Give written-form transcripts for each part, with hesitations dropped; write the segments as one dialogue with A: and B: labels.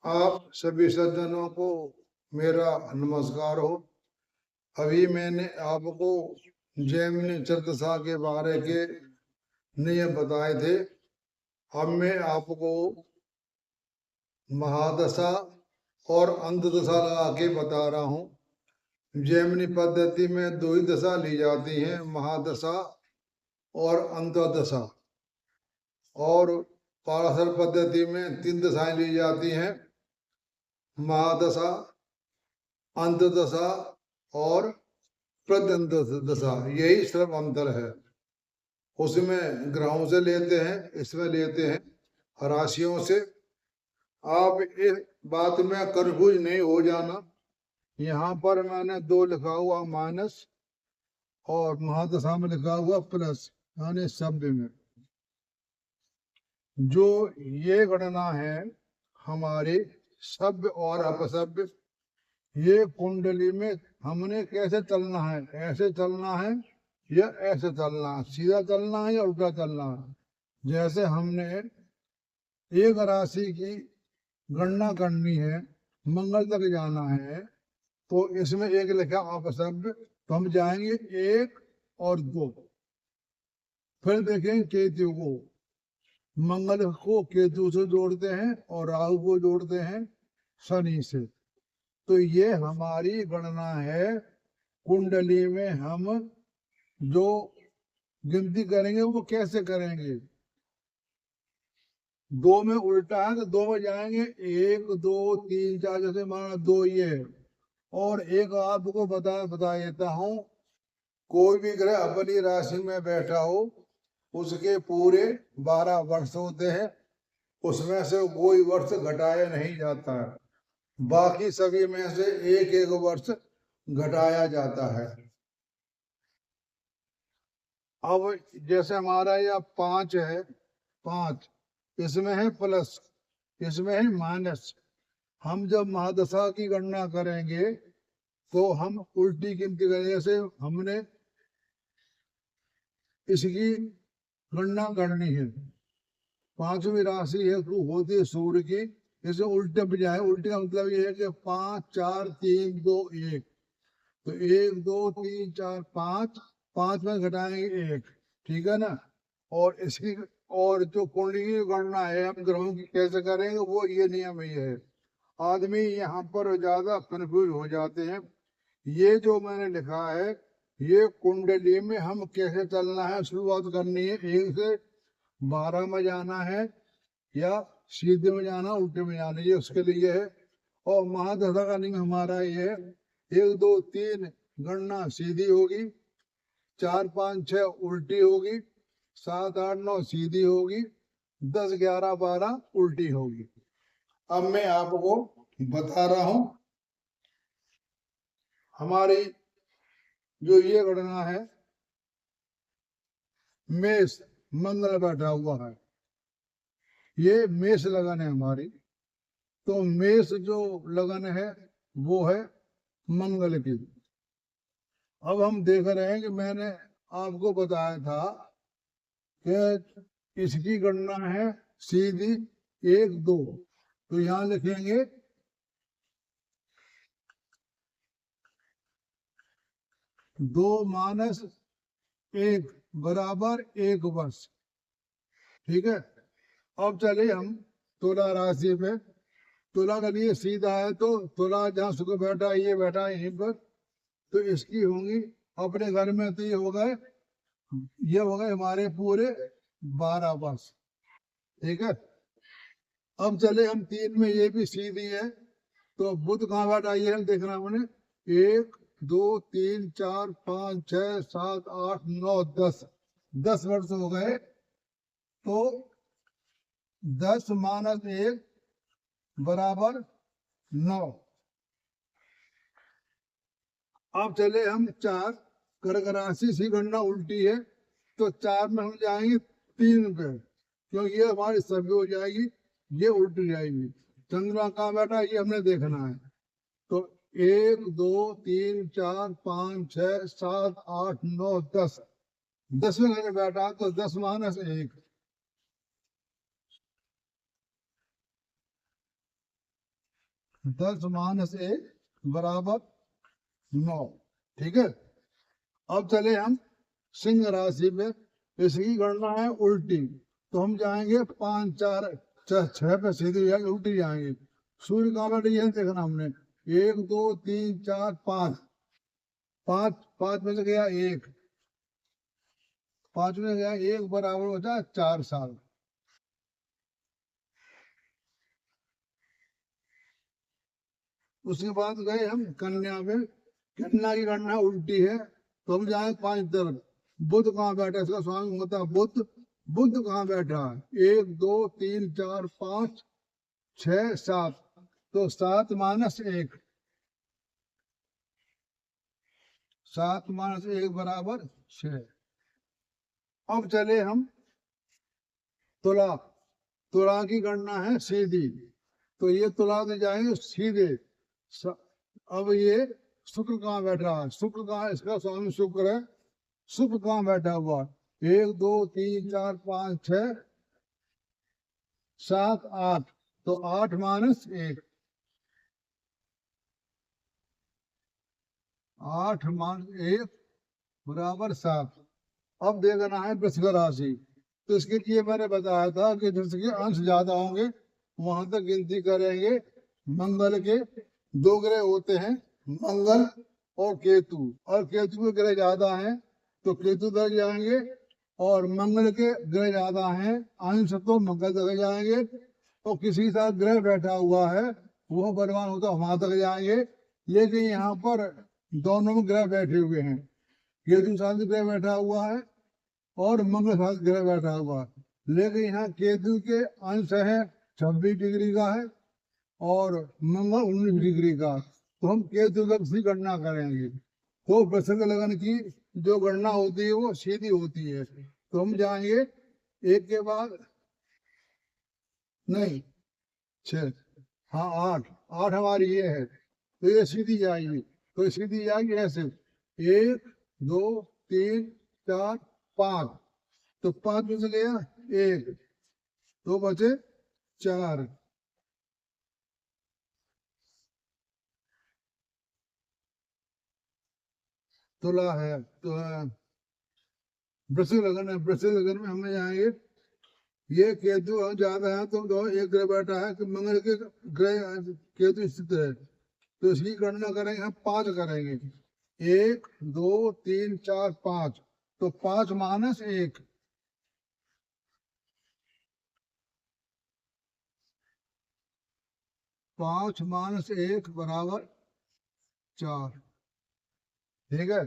A: आप सभी सज्जनों को मेरा नमस्कार हो। अभी मैंने आपको जैमिनी चतुर्दशा के बारे के नियम बताए थे। अब मैं आपको महादशा और अंतदशा लगा के बता रहा हूँ। जैमिनी पद्धति में दो ही दशा ली जाती हैं, महादशा और अंतदशा। और पाराशर पद्धति में तीन दशाएं ली जाती हैं, महादशा, अंतदशा और प्रत्यंत दशा। यही सिर्फ अंतर है। उसमें ग्रहों से लेते हैं, इसमें लेते हैं राशियों से। आप इस बात में कंफ्यूज नहीं हो जाना। यहाँ पर मैंने 2 लिखा हुआ माइनस और महादशा में लिखा हुआ प्लस, यानी शब्द में। जो ये गणना है हमारे शब्द और अपशब्द, ये कुंडली में हमने कैसे चलना है, ऐसे चलना है या ऐसे चलना है, सीधा चलना है या उल्टा चलना है। जैसे हमने एक राशि की गणना करनी है, मंगल तक जाना है, तो इसमें एक लिखा अपशब्द, तो हम जाएंगे 1 और 2। फिर देखेंगे केतु को, मंगल को केतु से जोड़ते हैं और राहु को जोड़ते हैं शनि से। तो ये हमारी गणना है। कुंडली में हम जो गिनती करेंगे वो कैसे करेंगे। 2 में उल्टा है तो 2 में जाएंगे 1 2 3 4, जैसे माना 2 ये। और एक आपको बता देता हूँ, कोई भी ग्रह अपनी राशि में बैठा हो, उसके पूरे 12 वर्ष होते हैं, उसमें से कोई वर्ष घटाया नहीं जाता है। बाकी सभी में से एक एक वर्ष घटाया जाता है। अब जैसे हमारा यह 5 है, 5 इसमें है प्लस, इसमें है माइनस। हम जब महादशा की गणना करेंगे तो हम उल्टी गिनती करेंगे। जैसे हमने इसकी गणना करनी है, 5वीं राशि है होती है सूर्य की, इसे उल्टे पे जाए। उल्टे का मतलब ये है कि 5 4 3 2 1, तो 1 2 3 4 5, 5 में घटाएंगे 1, ठीक है ना। और इसकी और जो कुंडली की गणना है हम ग्रहों की कैसे करेंगे, वो ये नियम ही है। आदमी यहाँ पर ज्यादा कंफ्यूज हो जाते हैं। ये जो मैंने लिखा है, ये कुंडली में हम कैसे चलना है, शुरुआत करनी है 1 से 12 में जाना है या सीधे में जाना, उल्टे में जाना, ये उसके लिए है। और महादशा का नियम हमारा ये है, 1 2 3 गणना सीधी होगी, 4 5 6 उल्टी होगी, 7 8 9 सीधी होगी, 10 11 12 उल्टी होगी। अब मैं आपको बता रहा हूं हमारी जो ये गणना है। मेष मंगल बैठा हुआ है, ये मेष लगन है हमारी। तो मेष जो लगन है वो है मंगल की। अब हम देख रहे हैं कि मैंने आपको बताया था कि इसकी गणना है सीधी 1 2, तो यहां लिखेंगे 2 माइनस 1 बराबर 1 वर्ष, ठीक है। अब चले हम तुला राशि पे। तुला का लिए सीधा है, तो तुला जहाँ शुक्र बैठा है, ये बैठा है यहीं पर, तो इसकी होंगी अपने घर में, तो ये हो गए हमारे पूरे 12 वर्ष, ठीक है। अब चले हम 3 में, ये भी सीधी है, तो बुध कहाँ बैठा ये हम देखना हमने। 1 2 3 4 5 6 7 8 9 10, 10 वर्ष हो गए। तो 10 माइनस 1 बराबर 9। अब चले हम 4, कर्क राशि से गणना उल्टी है, तो 4 में हम जाएंगे 3 पे, क्योंकि ये हमारी सभी हो जाएगी, ये उल्ट जाएगी। चंद्रमा कहाँ बैठा ये हमने देखना है। तो 1 2 3 4 5 6 7 8 9 10, 10वें घर में बैठा, तो 10 माइनस 1, 10 माइनस 1 बराबर 9। ठीक है, अब चले हम सिंह राशि पे। इसकी गणना है उल्टी, तो हम जाएंगे 5 4 6 पे सीधे जाएंगे, उल्टी जाएंगे। सूर्य कहाँ बैठे ये देखना हमने, 1 2 3 4 5, 5 में से गया 1, 5 में गया 1 बराबर होता है 4 साल। उसके बाद गए हम कन्या में। कन्या की गणना उल्टी है, तो हम जाए 5 तरफ। बुध कहाँ बैठा, इसका स्वामी होता है बुध। बुध कहाँ बैठा है, 1 2 3 4 5 6 7, तो 7 माइनस 1, 7 माइनस 1 बराबर 6। अब चले हम तुला। तुला की गणना है सीधी, तो ये तुला में जाएंगे सीधे। अब ये शुक्र कहाँ बैठा है, शुक्र कहाँ, इसका स्वामी शुक्र है। शुक्र कहाँ बैठा हुआ, 1 2 3 4 5 6 7 8, तो 8 माइनस 1, 8 माइनस 1 बराबर 7। अब देखना है वृश्चिक राशि, तो इसके लिए मैंने बताया था कि जिसके अंश ज्यादा होंगे वहां तक गिनती करेंगे। मंगल के 2 ग्रह होते हैं, मंगल और केतु, और केतु के ग्रह ज्यादा हैं तो केतु तक जाएंगे, और मंगल के ग्रह ज्यादा हैं अंश तो मंगल तक जाएंगे। तो किसी साथ ग्रह बैठा हुआ है वो बलवान होता वहां तक जाएंगे। लेकिन यहाँ पर दोनों में ग्रह बैठे हुए हैं, केतु साथ ग्रह बैठा हुआ है और मंगल साथ ग्रह बैठा हुआ है। लेकिन यहाँ केतु के अंश है 26 डिग्री का है और मंगल 19 डिग्री का, तो हम केतु तक की गणना करेंगे। तो वृश्चिक लगन की जो गणना होती है वो सीधी होती है। तो हम जाएंगे एक के बाद, नहीं 6, हाँ 8, 8 हमारी ये है, तो ये सीधी जाएगी। तो सीधी जाएगी ऐसे, 1 2 3 4 5, तो 5 में से गया 1, तो बचे 4। तुला है तो वृश्चिक लगन है। वृश्चिक लगन में हमें जाएंगे, ये केतु ज्यादा है तो दो एक ग्रह बैठा है कि मंगल के ग्रह केतु स्थित है, तो इसकी गणना करेंगे हम 5 करेंगे, 1 2 3 4 5, तो 5 माइनस 1, 5 माइनस 1 बराबर 4। ठीक है,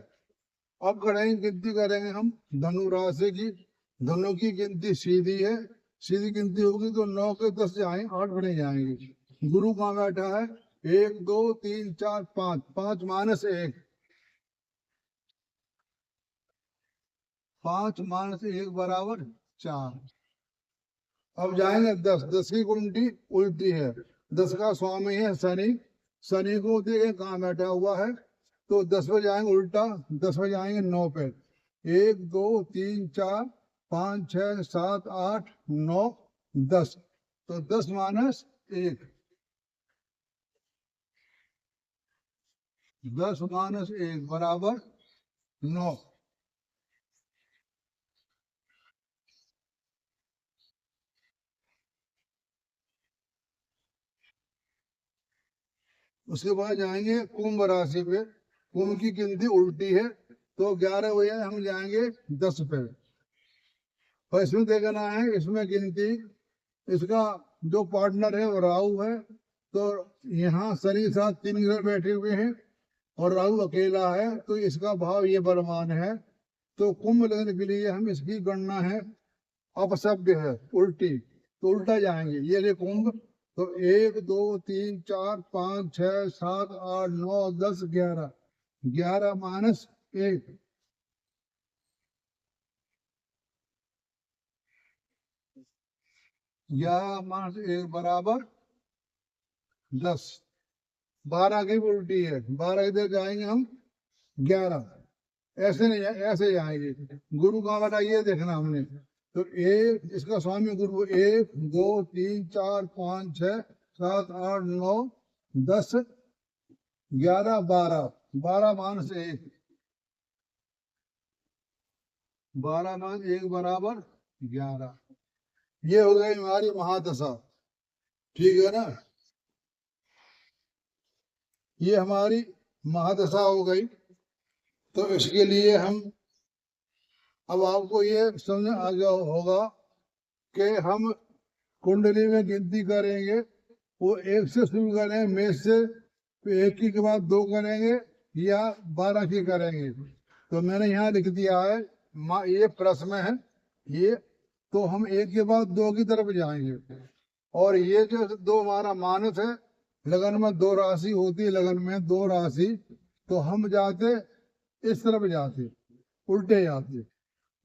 A: अब करेंगे गिनती करेंगे हम धनु राशि की। धनु की गिनती सीधी है, सीधी गिनती होगी तो 9 के 10 जाएंगे, 8 बने जाएंगे। गुरु कहाँ बैठा है, 1 2 3 4 5, 5 माइनस 1, 5 माइनस 1 बराबर 4। अब जाएंगे 10। 10 की कुंडी उल्टी है, 10 का स्वामी है शनि। शनि को देखें कहाँ बैठा हुआ है, तो 10 पे जाएंगे उल्टा, 10 पे जाएंगे 9 पे, 1 2 3 4 5 6 7 8 9 10, तो 10 माइनस 1, 10 माइनस 1 बराबर 9। उसके बाद जाएंगे कुंभ राशि पे। कुंभ की गिनती उल्टी है, तो 11 बजे हम जाएंगे 10 पे। और इसमें देखना है, इसमें गिनती इसका जो पार्टनर है वो राहु है, तो यहाँ शनि के साथ 3 ग्रह बैठे हुए हैं और राहु अकेला है, तो इसका भाव ये बलवान है। तो कुंभ लगने के लिए हम इसकी गणना है अपसभ्य है, उल्टी, तो उल्टा जाएंगे। ये रे कुंभ, तो 1 2 3 4 5 6 7 8 9 10 11, 11 माइनस 1, 11 माइनस 1 बराबर 10। 12 की भी उल्टी है, 12 इधर जाएंगे हम 11, ऐसे नहीं ऐसे जाएंगे। गुरु कहाँ बैठा ये देखना हमने, तो एक इसका स्वामी गुरु 1 2 3 4 5 6 7 8 9 10, 11, 12, 12 मान से 1, 12 मान 1 बराबर 11। ये हो गई हमारी महादशा। ठीक है ना, ये हमारी महादशा हो गई। तो इसके लिए हम, अब आपको ये समझ आ गया होगा कि हम कुंडली में गिनती करेंगे, वो 1 से शुरू करें मेष से, तो 1 के बाद 2 करेंगे या 12 की करेंगे। तो मैंने यहाँ लिख दिया है, ये प्रश्न है ये, तो हम 1 के बाद 2 की तरफ जाएंगे। और ये जो 2 हमारा मानस है, लगन में 2 राशि होती है, लगन में 2 राशि, तो हम जाते इस तरफ जाते, उल्टे जाते,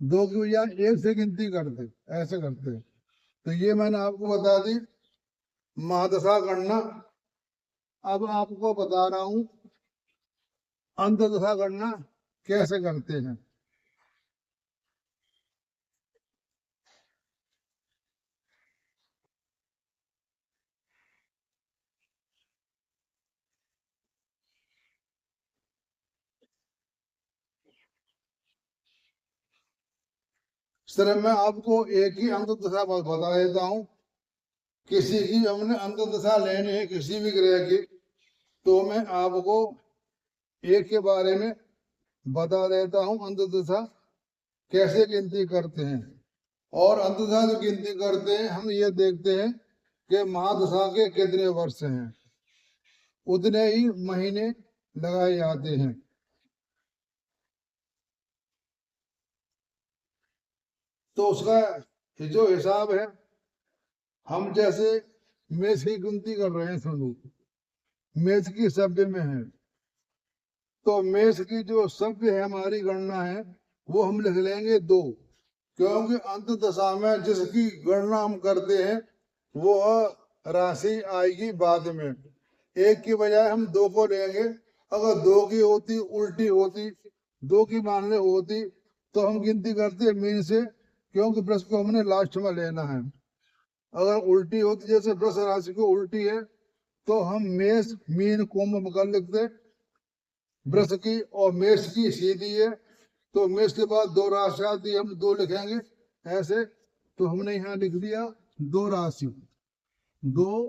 A: 2 की बजाय 1 से गिनती करते, ऐसे करते। तो ये मैंने आपको बता दी महादशा गणना। अब आपको बता रहा हूं अंतदशा गणना कैसे करते हैं। सिर्फ मैं आपको एक ही अंतदशा बता देता हूं। किसी की हमने अंतदशा लेनी है किसी भी ग्रह की, तो मैं आपको एक के बारे में बता देता हूं अंतदशा कैसे गिनती करते हैं। और अंतदशा जो गिनती करते हैं, हम ये देखते हैं कि महादशा के कितने वर्ष हैं, उतने ही महीने लगाए जाते हैं। तो उसका जो हिसाब है, हम जैसे मेष की गिनती कर रहे हैं, सुनो, मेष की सभ्य में है, तो मेष की जो सभ्य है हमारी गणना है, वो हम लिख लेंगे 2, क्योंकि अंत दशा में जिसकी गणना हम करते हैं वो राशि आएगी बाद में। 1 की बजाय हम 2 को लेंगे। अगर 2 की होती, उल्टी होती, 2 की मानने होती, तो हम गिनती करते मीन से, क्योंकि वृष को हमने लास्ट में लेना है। अगर उल्टी होती, जैसे वृष राशि को उल्टी है, तो हम मेष मीन कोम कर लिखते, वृष की और मेष की सीधी है, तो मेष के बाद 2 राशि आती है, हम 2 लिखेंगे ऐसे। तो हमने यहाँ लिख दिया 2 राशि, 2,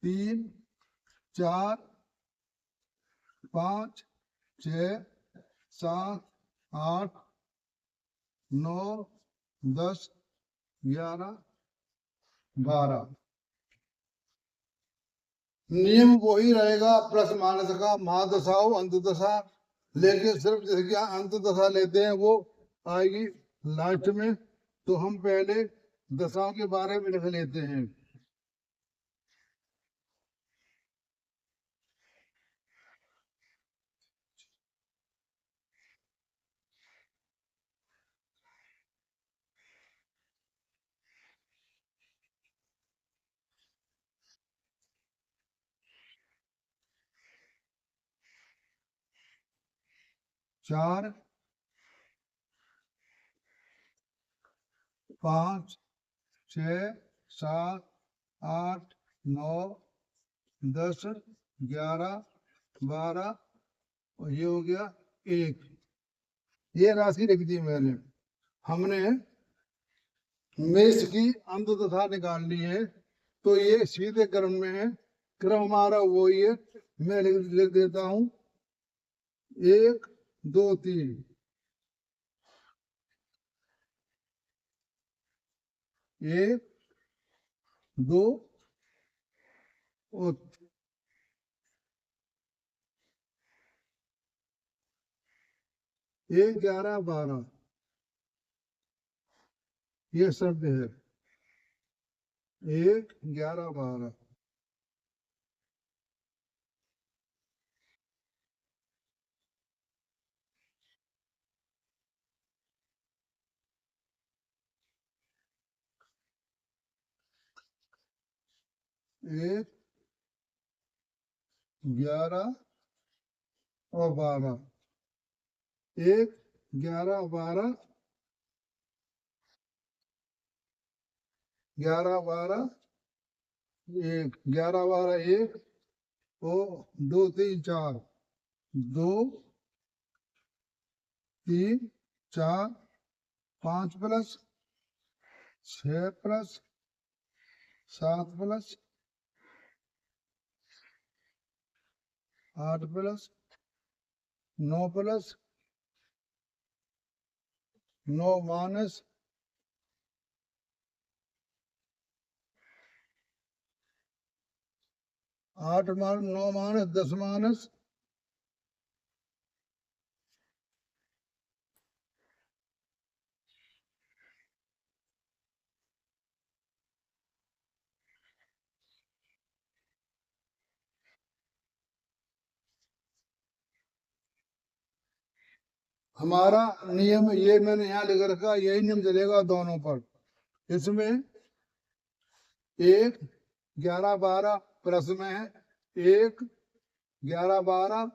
A: 3, 4, 5, 6, 7, 8, 9, 10, 11, 12। नियम वही रहेगा प्लस माइनस का, महादशा हो अंतदशा, लेकिन सिर्फ जिसकी अंतदशा लेते हैं वो आएगी लास्ट में। तो हम पहले दशाओं के बारे में लिख लेते हैं। 4, 5, 6, 7, 8, 9, 10, 11, 12, और ये हो गया 1। ये राशि लिख दी मैंने। हमने मेष की अंतदशा निकालनी है, तो ये सीधे क्रम में है, क्रम हमारा वही है। मैं लिख देता हूं 1, 2, 3, 1, 2 और 1, 11, 12, ये शब्द है 1, 11, 12। 1, 11 और 12, 1, 11, 12, 11, 12, 1, 11, 12, 1, ओ 2 3 4, 2 3 4 5 plus 6 plus 7 plus 8 plus 9 plus 9 minus 8 minus 9 minus 10 minus हमारा नियम ये मैंने यहाँ लिख रखा, यही नियम चलेगा दोनों पर। इसमें 1 11 12 प्लस में है, 1 11 12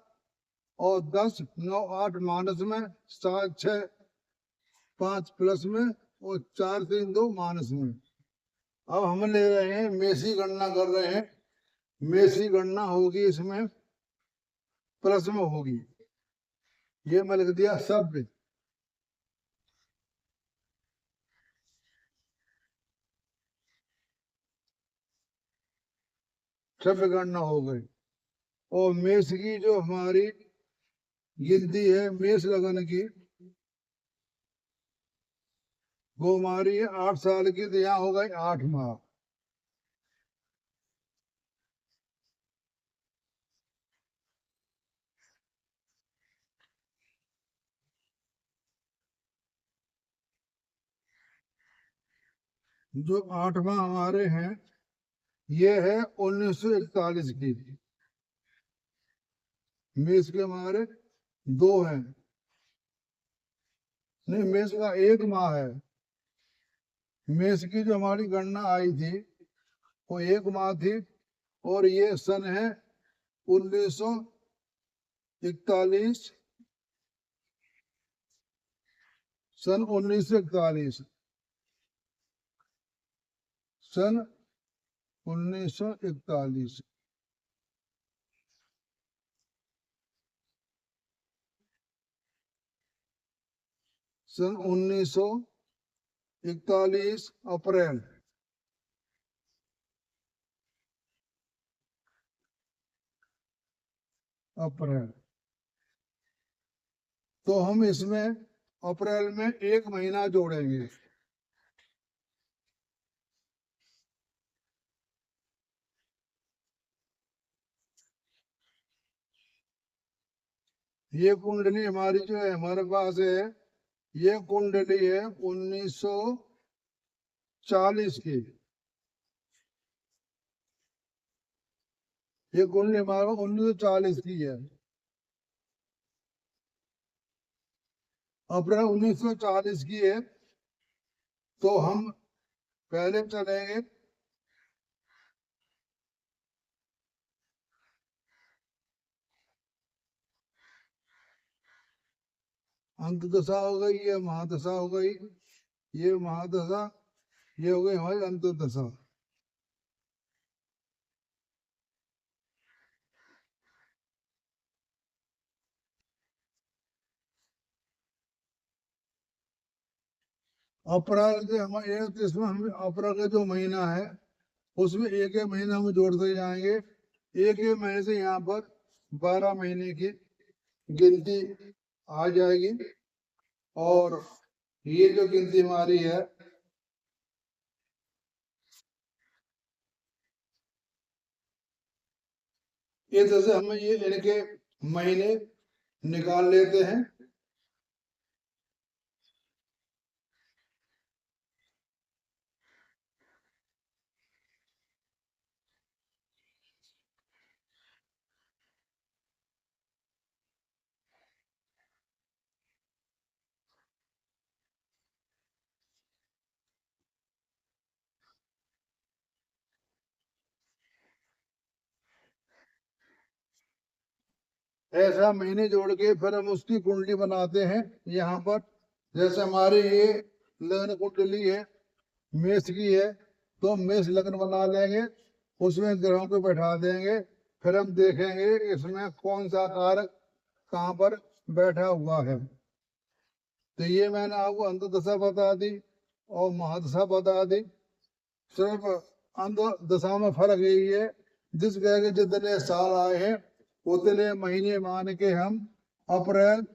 A: और 10 9 8 माइनस में, 7 6 5 प्लस में और 4 3 2 माइनस में। अब हम ले रहे हैं मेष की गणना कर रहे हैं। मेष की गणना होगी इसमें प्लस में होगी। ये मैं लिख दिया सभ्य। सभ्य गणना हो गई। और मेष की जो हमारी गिनती है मेष लगन की, वो हमारी 8 साल की, तो यहाँ हो गई 8 माह। जो 8 माह हमारे हैं, ये है 1941 की। मेष के हमारे 2 हैं, नहीं मेष का 1 माह है। मेष की जो हमारी गणना आई थी वो 1 माह थी, और ये सन है 1941, सन 1941, सन 1941। सन 1941 अप्रैल। अप्रैल, तो हम इसमें अप्रैल में 1 महीना जोड़ेंगे। ये कुंडली हमारी जो है हमारे पास है, ये कुंडली है 1940 की। ये कुंडली हमारा 1940 की है। अप्रैल 1940 की है, तो हम पहले चलेंगे अंत दशा हो गई, ये महादशा हो गई, ये महादशा, ये हो गई हमारी अंत दशा। अप्रैल के हमारे इसमें हम अप्रैल का जो महीना है उसमें एक एक महीना हम जोड़ते जाएंगे। एक एक महीने से यहाँ पर 12 महीने की गिनती आ जाएगी। और ये जो गिनती हमारी है, इस तरह से हम ये इनके महीने निकाल लेते हैं। ऐसा महीने जोड़ के फिर हम उसकी कुंडली बनाते हैं। यहाँ पर जैसे हमारी ये लग्न कुंडली है, मेष की है, तो मेष लग्न बना लेंगे, उसमें ग्रहों को बैठा देंगे फिर हम देखेंगे इसमें कौन सा कारक कहाँ पर बैठा हुआ है। तो ये मैंने आपको अंतदशा बता दी और महादशा बता दी। सिर्फ अंतदशा में फर्क यही है, जिस ग्रह के जितने साल आए हैं उतने महीने मान के हम अप्रैल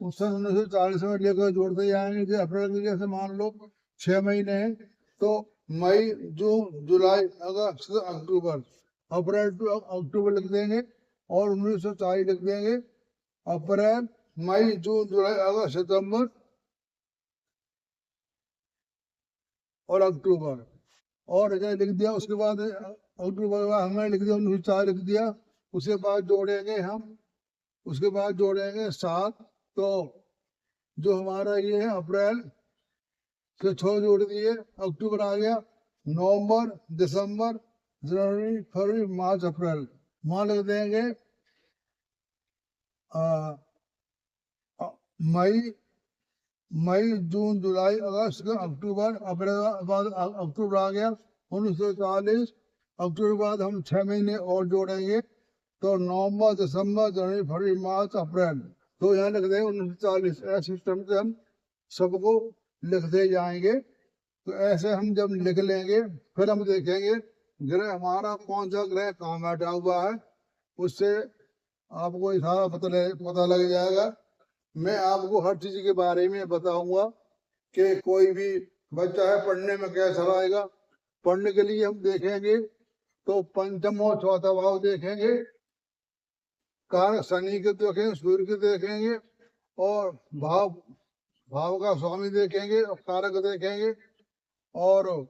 A: 1940 में लेकर जोड़ते जाएंगे। जैसे अप्रैल के जैसे मान लो 6 महीने हैं, तो मई जून जुलाई अगस्त अक्टूबर, अप्रैल टू अक्टूबर लिख देंगे और 1940 लिख देंगे। अप्रैल मई जून जुलाई अगस्त सितंबर और अक्टूबर, और लिख दिया। उसके बाद अक्टूबर के बाद हमने लिख दिया 1940 लिख दिया। उसके बाद जोड़ेंगे हम, उसके बाद जोड़ेंगे 7। तो जो हमारा ये है अप्रैल से 6 जोड़ दिए, अक्टूबर आ गया, नवंबर दिसंबर जनवरी फरवरी मार्च अप्रैल, वहां लिख देंगे मई मई जून जुलाई अगस्त अक्टूबर, अप्रैल बाद अक्टूबर आ गया 1940। अक्टूबर बाद हम 6 महीने और जोड़ेंगे, तो नवंबर दिसंबर जनवरी फरवरी मार्च अप्रैल, तो यहाँ लिख देंगे 1940। ऐसे सिस्टम से हम सबको लिखते जाएंगे। तो ऐसे हम जब लिख लेंगे फिर हम देखेंगे ग्रह हमारा कौन सा ग्रह कहाँ बैठा हुआ है, उससे आपको सारा पता लग जाएगा। मैं आपको हर चीज के बारे में बताऊंगा कि कोई भी बच्चा है पढ़ने में कैसा रहेगा। पढ़ने के लिए हम देखेंगे तो पंचम और चौथा भाव देखेंगे, कारक शनि के देखेंगे, सूर्य के देखेंगे, और भाव भाव का स्वामी देखेंगे और कारक देखेंगे, और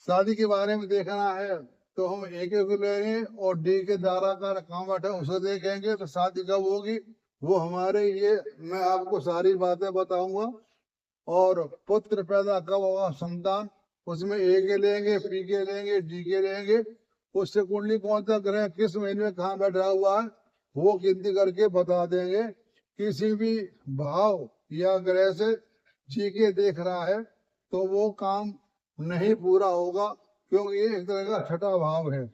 A: शादी के बारे में देखना है तो हम एक एक लेंगे, और डी के द्वारा का कहाँ बैठा उसे देखेंगे। तो शादी कब होगी वो हमारे ये मैं आपको सारी बातें बताऊंगा। और पुत्र पैदा कब होगा, संतान, उसमें ए के लेंगे, पी के लेंगे, डी के लेंगे। उससे कुंडली कौन सा ग्रह किस महीने में कहाँ बैठा हुआ है वो गिनती करके बता देंगे। किसी भी भाव या ग्रह से जी के देख रहा है तो वो काम नहीं पूरा होगा, क्योंकि ये एक तरह का छठा भाव है।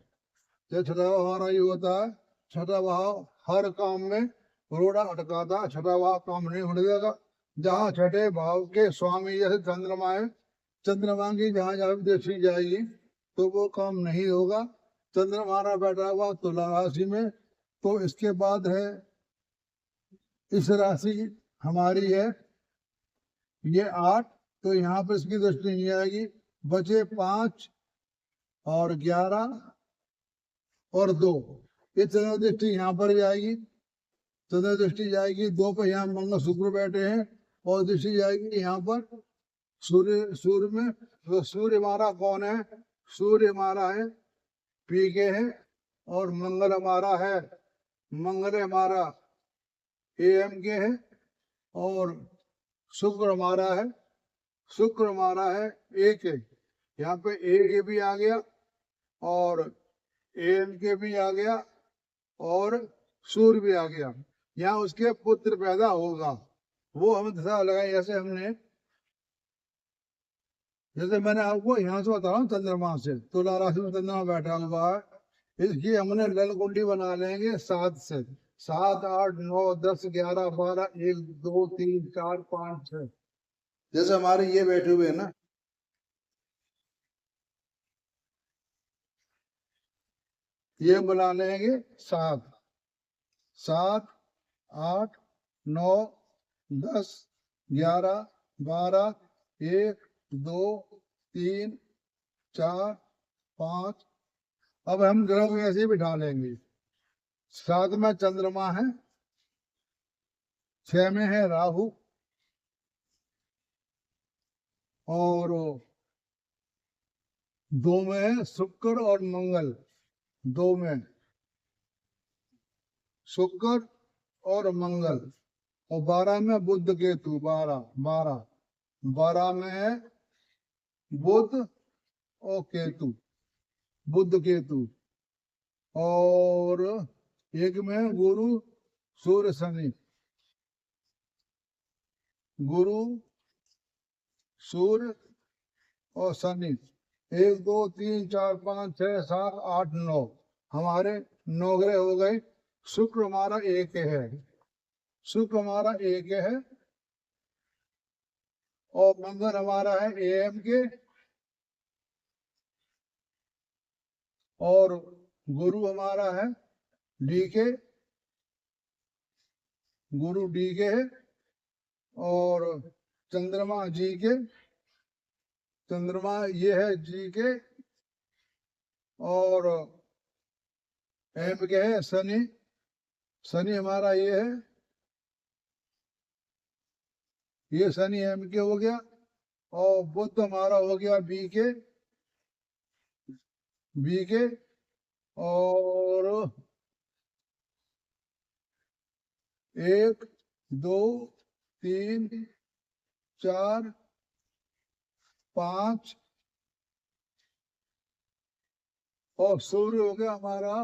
A: जो छठा भाव हमारा ये होता है, छठा भाव हर काम में रोड़ा अटकाता, छठा भाव काम नहीं होने देगा। जहाँ छठे भाव के स्वामी जैसे चंद्रमा है, चंद्रमा की जहाँ जहाँ भी दृष्टि जाएगी तो वो काम नहीं होगा। चंद्रमा हमारा बैठा हुआ तुला राशि में, तो इसके बाद है इस राशि हमारी है ये 8, तो यहाँ पर इसकी दृष्टि नहीं आएगी। बचे 5 और 11 और 2, ये चंद्र दृष्टि यहाँ पर जाएगी। चंद्र दृष्टि जाएगी 2 पर, यहाँ मंगल शुक्र बैठे हैं, और दृष्टि जाएगी यहाँ पर सूर्य में। तो सूर्य हमारा कौन है, सूर्य हमारा है पी के है, और मंगल हमारा एम के है, और शुक्र हमारा है ए के। यहाँ पे ए के भी आ गया और एम के भी आ गया और सूर्य भी आ गया। यहाँ उसके पुत्र पैदा होगा, वो हम दशा लगाए। जैसे मैंने आपको यहाँ से बता रहा हूँ चंद्रमा से, तुला राशि में चंद्रमा बैठा हुआ है, इसकी हमने लल कुंडी बना लेंगे 7 से। 7 8 9 10 11 12 1 2 3 4 5 6, जैसे हमारे ये बैठे हुए हैं ना, ये बना लेंगे 7 7 8 9 10 11 12 1 2 3 4 5। अब हम ग्रह को ऐसे ही बिठा लेंगे। 7 में चंद्रमा है, 6 में है राहु, और 2 में है शुक्र और मंगल। 2 में शुक्र और मंगल, और 12 में बुध केतु। 12 में है बुध और केतु, बुध केतु, और 1 में गुरु सूर्य शनि। गुरु सूर्य और शनि, 1 2 3 4 5 6 7 8 9, हमारे 9 ग्रह हो गए। शुक्र हमारा एक है, शुक्र हमारा एक है, और मंगल हमारा है AM के, और गुरु हमारा है D के, गुरु D के है, और चंद्रमा G के, चंद्रमा ये है G के, और M के है शनि, शनि हमारा ये है, ये शनि M के हो गया, और बुध हमारा हो गया B के, B के, और 1 2 3 4 5, और सूर्य हो गया हमारा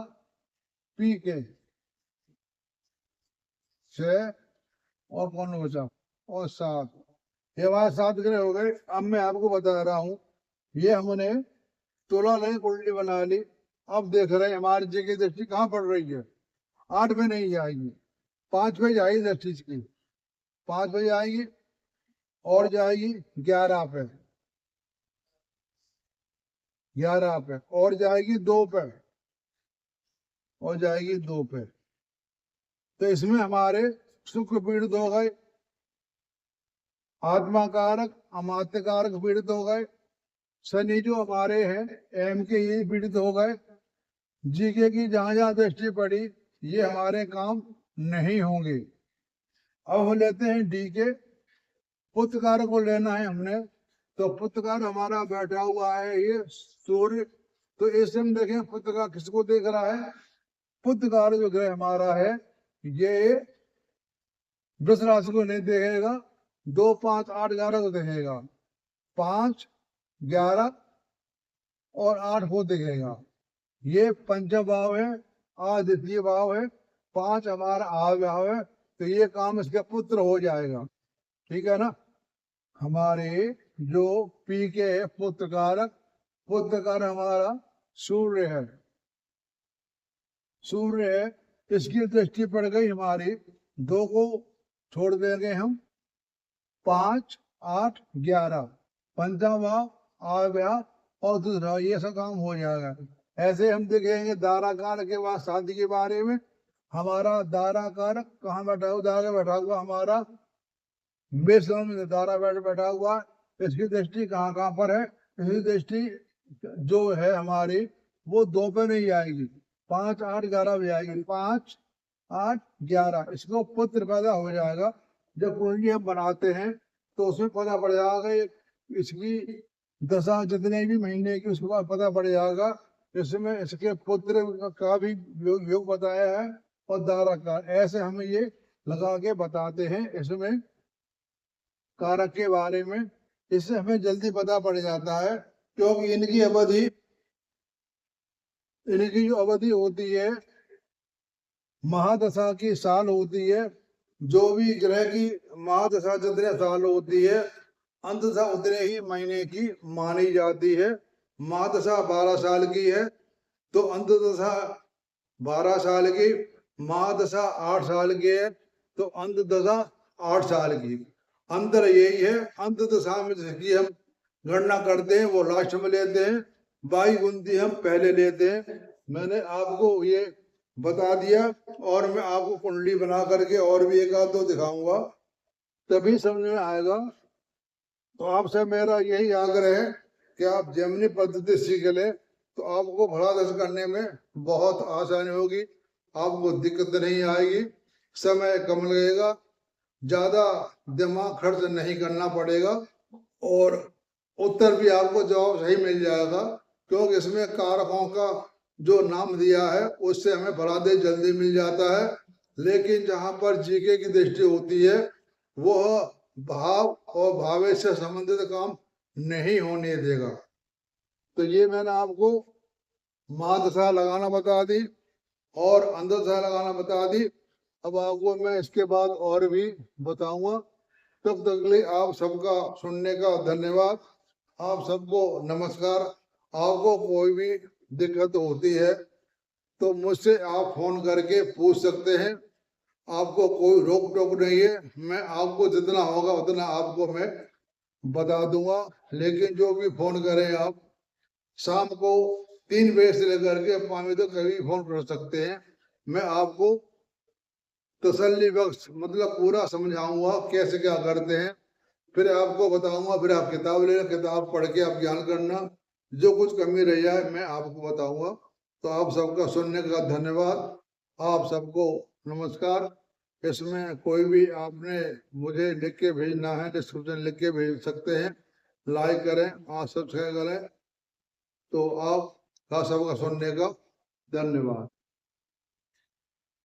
A: P के 6, और कौन बचा, और 7। ये हमारे 7 ग्रह हो गए। अब मैं आपको बता रहा हूं, ये हमने तुला नहीं कुंडली बना ली। अब देख रहे हैं हमारी जी की दृष्टि कहाँ पड़ रही है। 8 पे नहीं जाएगी, 5 पे जाएगी दृष्टि की, 5 पे जाएगी, और जाएगी 11 पे, 11 पे, और जाएगी 2 पे, और जाएगी 2 पे। तो इसमें हमारे शुक्र पीड़ित हो गए, आत्मा कारक अमात्य कारक पीड़ित हो गए, शनि जो हमारे हैं M के ये पीड़ित हो गए, जीके की जहां जहां दृष्टि पड़ी ये हमारे काम नहीं होंगे। अब हम लेते हैं D के, पुत्र कारक को लेना है हमने, तो पुत्र कारक हमारा बैठा हुआ है ये सूर्य। तो ऐसे हम देखें पुत्र कारक किसको देख रहा है, पुत्र कारक जो ग्रह हमारा है ये वृष राशि को नहीं देखेगा, 2 5 8 11 को देखेगा, 5 11 और 8 को देखेगा। ये पंचम भाव है, द्वितीय भाव है, 5 हमारा भाव है। तो ये काम इसका पुत्र हो जाएगा, ठीक है ना। हमारे जो P के है पुत्र कारक, पुत्र कारक हमारा सूर्य है, सूर्य है, इसकी दृष्टि पड़ गई हमारी 2 को छोड़ देंगे हम, 5 8 11, पंचम भाव आव्या और दूसरा, ये सब काम हो जाएगा। ऐसे हम देखेंगे दारा कारक के बाद शादी के बारे में। हमारा दारा कारक कहाँ बैठा हुआ, दारा बैठा हुआ हमारा मेष में, दारा बैठा हुआ, इसकी दृष्टि कहाँ कहाँ पर है, इसकी दृष्टि जो है हमारी वो 2 पे नहीं आएगी, 5 8 11 पे आएगी, 5 8 11, इसको पुत्र पैदा हो जाएगा। जब कुंडली हम बनाते हैं तो उसमें पता पड़ जाएगा इसकी दशा जितने भी महीने की, उसके बाद पता पड़ जाएगा। इसमें इसके पुत्र का भी योग बताया है, और दारा का, ऐसे हम ये लगा के बताते हैं इसमें कारक के बारे में। इससे हमें जल्दी पता पड़ जाता है, क्योंकि इनकी अवधि, इनकी जो अवधि होती है महादशा की साल होती है। जो भी ग्रह की महादशा जितने साल होती है, अंतदशा उतने ही महीने की मानी जाती है। महादशा 12 साल की है, तो अंतदशा 12 साल की, महादशा 8 साल की है, तो अंतदशा 8 साल की। अंतर यही है, अंतदशा में जिसकी हम गणना करते हैं वो लास्ट में लेते हैं, 22 29 हम पहले लेते हैं। मैंने आपको ये बता दिया, और मैं आपको कुंडली बना करके और भी 1 आध 2 दिखाऊंगा, तभी समझ में आएगा। तो आपसे मेरा यही आग्रह है कि आप जेमिनी पद्धति सीख लें, तो आपको फलादश करने में बहुत आसानी होगी, आपको दिक्कत नहीं आएगी, समय कम लगेगा, ज्यादा दिमाग खर्च नहीं करना पड़ेगा, और उत्तर भी आपको जवाब सही मिल जाएगा। क्योंकि इसमें कारकों का जो नाम दिया है उससे हमें फलादेश जल्दी मिल जाता है। लेकिन जहां पर जीके की दृष्टि होती है वह भाव और भावेश से संबंधित काम नहीं होने देगा। तो ये मैंने आपको महादशा लगाना बता दी और अंतदशा लगाना बता दी। अब आपको मैं इसके बाद और भी बताऊंगा। तब तक के लिए आप सबका सुनने का धन्यवाद। आप सबको नमस्कार। आपको कोई भी दिक्कत होती है तो मुझसे आप फोन करके पूछ सकते हैं। आपको कोई रोक टोक नहीं है, मैं आपको जितना होगा उतना आपको मैं बता दूंगा। लेकिन जो भी फोन करें आप शाम को 3 बजे से लेकर के 5 बजे तक कभी फोन कर सकते हैं। मैं आपको तसल्ली बख्श मतलब पूरा समझाऊंगा कैसे क्या करते हैं, फिर आपको बताऊंगा। फिर आप किताब लेना, किताब पढ़ के आप ज्ञान करना, जो कुछ कमी रह जाए मैं आपको बताऊंगा। तो आप सबका सुनने का धन्यवाद। आप सबको नमस्कार। इसमें कोई भी आपने मुझे लिख के भेजना है, डिस्क्रिप्शन लिख के भेज सकते हैं। लाइक करें और सब्सक्राइब करें। तो आप सबका सुनने का धन्यवाद।